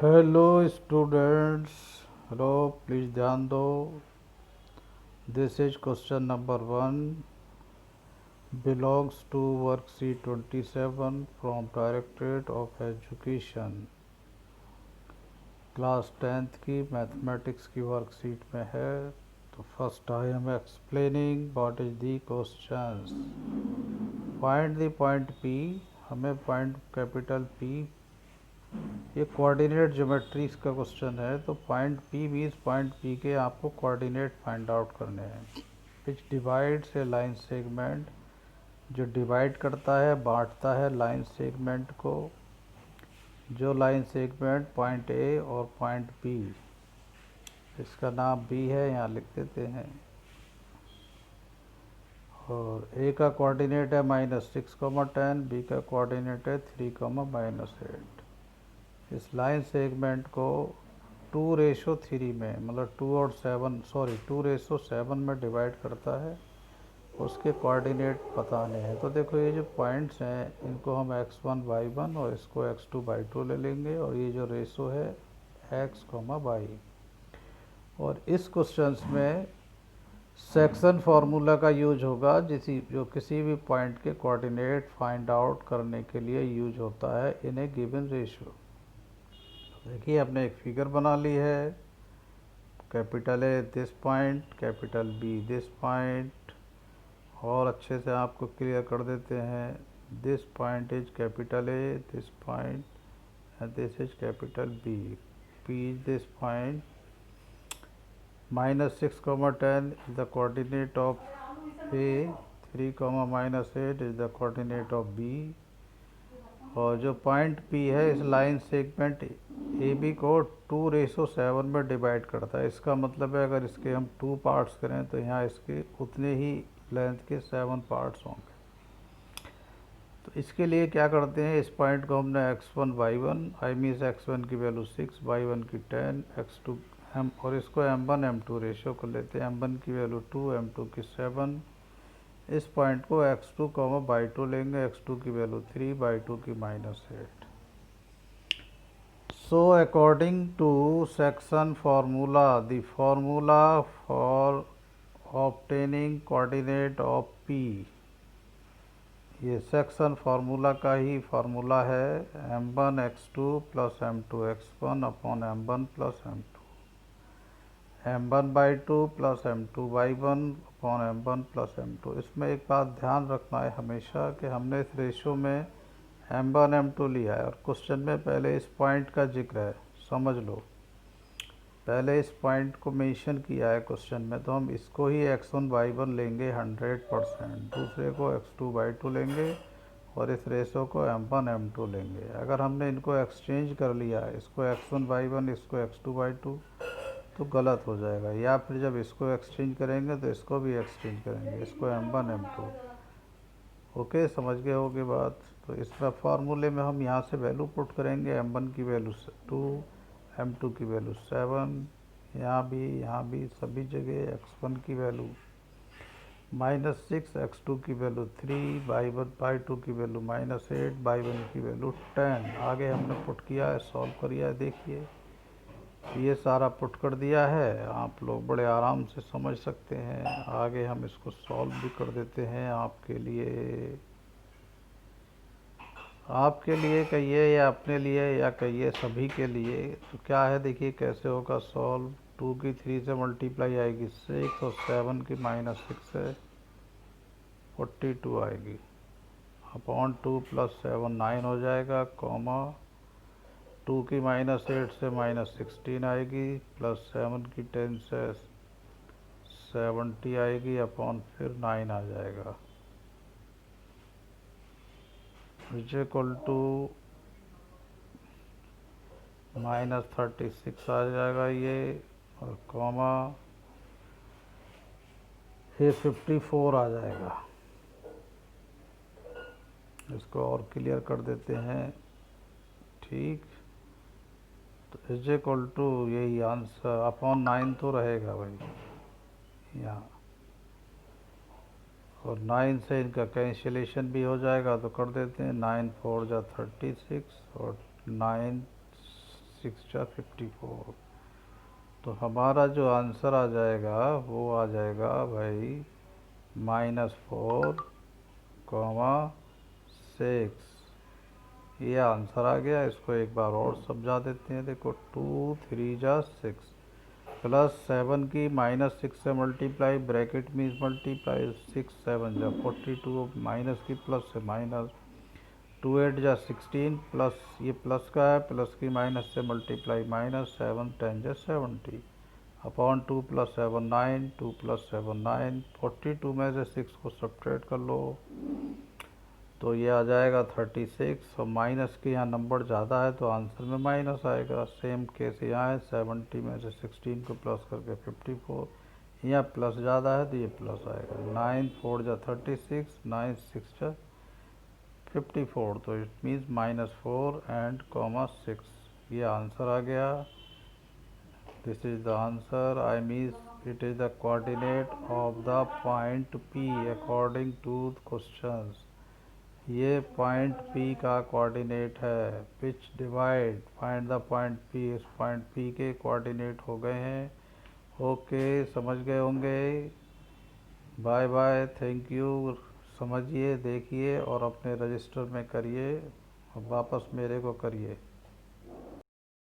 Hello students. Hello, please ध्यान दो। This is question number 1 belongs to worksheet 27 from directorate of education. Class 10th की mathematics की worksheet में है। तो first I am explaining what is the questions. Find the point P. हमें point capital P, ये coordinate geometries का question है। तो point P means point P के आपको कोऑर्डिनेट फाइंड आउट करने हैं। Which divides a line segment, जो डिवाइड करता है, बांटता है लाइन सेगमेंट को। जो लाइन सेगमेंट पॉइंट ए और पॉइंट बी, इसका नाम बी है, यहाँ लिख देते हैं। और ए का कोऑर्डिनेट है -6, 10। बी का कोऑर्डिनेट है 3, -8। इस लाइन सेगमेंट को 2:3 में, मतलब 2:7 में डिवाइड करता है। उसके कोऑर्डिनेट बताने हैं। तो देखो, ये जो पॉइंट्स हैं इनको हम x1 y1 और इसको x2 y2 ले लेंगे। और ये जो रेशो है x, y। और इस क्वेश्चंस में सेक्शन फार्मूला का यूज होगा, जो किसी भी पॉइंट के कोऑर्डिनेट फाइंड आउट करने के लिए यूज होता है इन ए गिवन रेशियो। देखिए, आपने एक फिगर बना ली है। Capital A this point, capital B this point. और अच्छे से आपको क्लियर कर देते हैं। This point is capital A, this point, and this is capital B. P is this point. -6, 10 is the coordinate of A, 3, -8 is the coordinate of B। और जो point P है इस लाइन सेगमेंट AB को 2:7 में divide करता है। इसका मतलब है अगर इसके हम 2 पार्ट्स करें तो यहाँ इसके उतने ही लेंथ के 7 पार्ट्स होंगे। तो इसके लिए क्या करते हैं, इस पॉइंट को हमने x1 y1, I means x1 की वैल्यू 6, y1 की 10, x2 m, और इसको m1 m2 रेशियो को लेते हैं। m1 की वैल्यू 2, m2 की 7। इस पॉइंट को x2, y2 लेंगे। x2 की वैल्यू 3, y2 की -8। So according to section formula, the formula for obtaining coordinate of P, ये सेक्शन फार्मूला का ही फार्मूला है। m1 x2 + m2 x1 upon m1 + m2, m1/2 + m2 y1 upon m1 + m2। इसमें एक बात ध्यान रखना है हमेशा कि हमने इस रेशो में m1 m2 लिया है। और क्वेश्चन में पहले इस पॉइंट का जिक्र है, समझ लो। पहले इस पॉइंट को मेंशन किया है क्वेश्चन में, तो हम इसको ही x1 y1 लेंगे 100%। दूसरे को x2 y2 लेंगे और इस रेशो को m1 m2 लेंगे। अगर हमने इनको एक्सचेंज कर लिया, इसको x1 y1, इसको x2 y2, तो गलत हो जाएगा। या फिर जब इसको एक्सचेंज करेंगे तो इसको भी एक्सचेंज करेंगे, इसको m1 m2। ओके, समझ गए होगे बात। तो इसमें फार्मूले में हम यहाँ से वैल्यू पुट करेंगे। m1 की वैल्यू 2, m2 की वैल्यू 7, यहाँ भी सभी जगह x1 की वैल्यू -6, x2 की वैल्यू 3, y2 की वैल्यू -8, y1 की वैल्यू 10। आगे हमने पुट किया है, सॉल्व किया है। देखिए, ये सारा पुट कर दिया है। आप लोग बड़े आराम से समझ सकते हैं। आगे हम इसको सॉल्व भी कर देते हैं आपके लिए। आपके लिए कहिए या अपने लिए या कहिए सभी के लिए। तो क्या है, देखिए कैसे होगा सॉल्व। 2 की 3 से मल्टीप्लाई आएगी 6, और 7 की -6 से 42 आएगी। अपॉन 2 + 7 9 हो जाएगा, कॉमा 2 की -8 से -16 आएगी, +7 की 10 से 70 आएगी, अपॉन फिर 9 आ जाएगा, इज इक्वल टू -36 आ जाएगा ये, और कॉमा ये 54 आ जाएगा। इसको और क्लियर कर देते हैं। ठीक, तो इज इक्वल टू यही आंसर, अपॉन 9 तो रहेगा भाई यहाँ, और 9 से इनका कैंसिलेशन भी हो जाएगा। तो कर देते हैं, 9 4 जा 36, और 9 6 जा 54। तो हमारा जो आंसर आ जाएगा वो आ जाएगा भाई -4, 6। ये आंसर आ गया। इसको एक बार और समझा देते हैं। देखो 2 3 जा 6 प्लस 7 की -6 से मल्टीप्लाई, ब्रैकेट में मल्टीप्लाई 6 7 जा 42, माइनस की प्लस से माइनस, 2 8 जा 16 प्लस, ये प्लस का है, प्लस की माइनस से मल्टीप्लाई माइनस, 7 10 जा 70 अपॉन 2 प्लस 7 9, 2 प्लस 7 9, 42 में से 6 को सब्ट्रैक्ट कर लो तो ये आ जाएगा 36। और माइनस के यहाँ नंबर ज़्यादा है तो आंसर में माइनस आएगा। सेम केस यहाँ है, 70 में से 16 को प्लस करके 54, यहाँ प्लस ज़्यादा है तो ये प्लस आएगा। 9 4 जा 36, 9 6 जा 54, तो इट मीन्स -4 एंड (6). ये आंसर आ गया। This is the answer. I means it is the coordinate of the point P according to questions. ये पॉइंट P का कोऑर्डिनेट है। Which divide find the point P। इस पॉइंट P के coordinate हो गए हैं। ओके, समझ गए होंगे। Bye bye, thank you. समझिए, देखिए और अपने रजिस्टर में करिए और वापस मेरे को करिए।